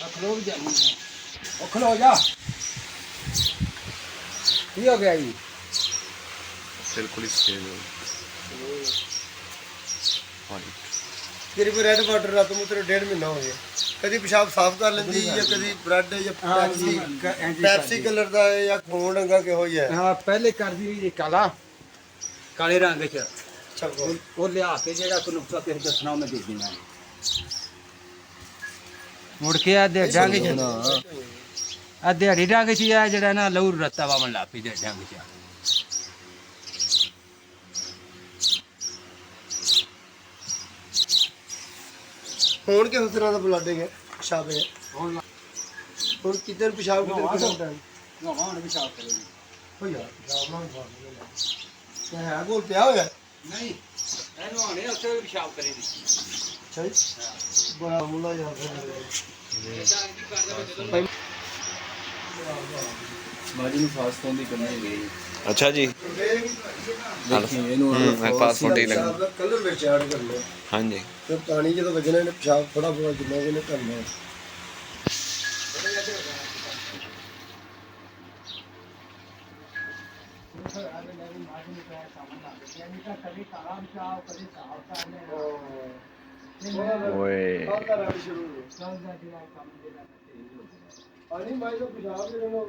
खलो भी जानी है ओ खलो जा की हो गया जी बिल्कुल ही सफेद हो तेरी कोई रेड वाटर रात में तेरे 1.5 महीना हो गया कभी पेशाब साफ कर लेंदी या कभी ब्रेड या पेप्सी कलर दा है या खून रंगा के हो ही है हां पहले कर दी ये काला काले रंग च चलो वो लिया के जेड़ा को नुक्सा किस दसना मैं दे देना मुड़ के आ दे डांग च आ दिहाड़ी डांग च आ जेड़ा ना लहू रत्ता वावन लापी दे डांग च खून के उस तरह का ब्लड है पेशाब है और कितने पेशाब कितने टाइम ना वहां भी साफ करेंगे हो यार पेशाब ना क्या है बोल पे आओ यार नहीं एनो आने उसे भी पेशाब करेगी सही बड़ा मुला यार ਬਾਜੀ ਨੂੰ ਫਾਸਟ ਫੋਨ ਦੀ ਕਰਨੀ ਗਈ अच्छा जी ਦੇਖੀ ਇਹਨੂੰ पासपोर्ट ही लगा कलर में ऐड कर लो हाँ जी तो पानी जो वजना ने पेशाब थोड़ा बहुत जितना ने करना है ओए पानी भाई तो पेशाब जो है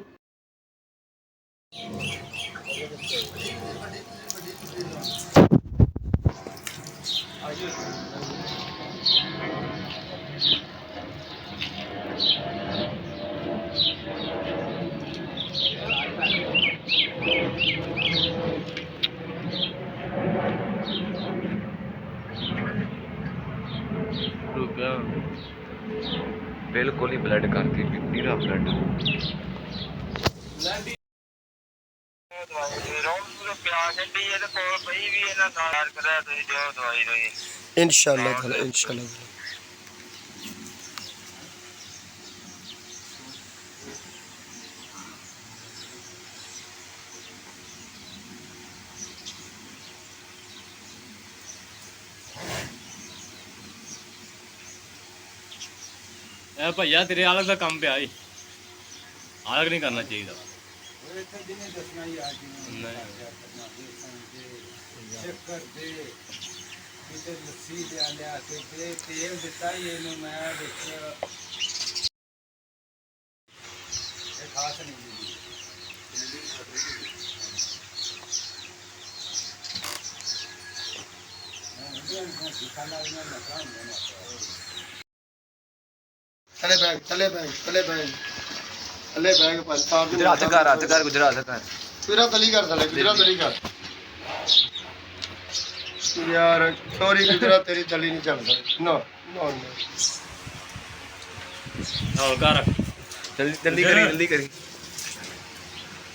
बिल्कुल ही ब्लड करती नीरा ब्लड इंशाल्लाह ताला इंशाल्लाह ਇਹ ਭਈਆ ਤੇਰੇ ਆਲਗ ਦਾ ਕੰਮ ਪਿਆ ਈ ਆਲਗ ਨਹੀਂ ਕਰਨਾ ਚਾਹੀਦਾ ਇੱਥੇ ਜਿਹਨੇ ਦੱਸਣਾ ਯਾਰ ਜੀ ਚੱਕਰ ਦੇ ਕਿਤੇ ਲੱਸੀ ਲਿਆ ਕੇ ਦੇ ਤੇਲ ਦਿੱਤਾ ਹੀ ਇਹਨੂੰ ਮੈਂ ਵਿੱਚ ਇਹ ਖਾਸ ਨਹੀਂ ਜੀ तले बैग पर साफ गुजरात कर पूरा तली कर साले पूरा तली कर यार सॉरी गुजरात तेरी तली नहीं चल सकती नो नो ਹੌਲਕਾ ਰੱਖ जल्दी करी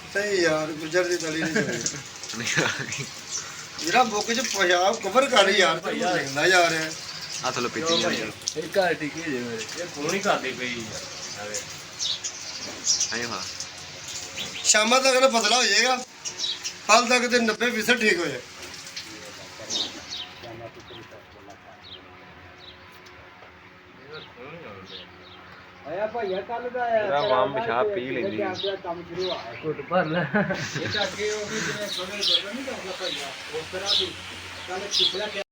सही यार गुजर दी तली नहीं चल जरा बुक च पेशाब कवर कर यार देखना यार हाथ लो पीती यार ਇਹ ਘਰ ਟਿਕੀ ਜੇ ਮੇਰੇ ਇਹ ਫੋਨ ਹੀ ਕਰਦੀ ਪਈ ਯਾਰ आयो हां शाम तक ना बदला हो जाएगा कल तक तो 90% ठीक हो जाए ਆਇਆ ਭਾਈਆ ਕੱਲ ਦਾ ਆਇਆ ਤੇਰਾ ਵਾਮ ਪਿਸ਼ਾਬ ਪੀ ਲੈਂਦੀ ਕੰਮ ਸ਼ੁਰੂ ਆ ਘੁੱਟ ਭਰ ਲੈ ਇਹ ਤਾਂ ਅੱਗੇ ਉਹ ਵੀ ਜਿਵੇਂ ਸੋਨੇ ਨਹੀਂ ਕਰਦਾ ਭਾਈਆ ਉਸ ਤਰ੍ਹਾਂ ਦੀ ਕੱਲ ਪਿਛਲਾ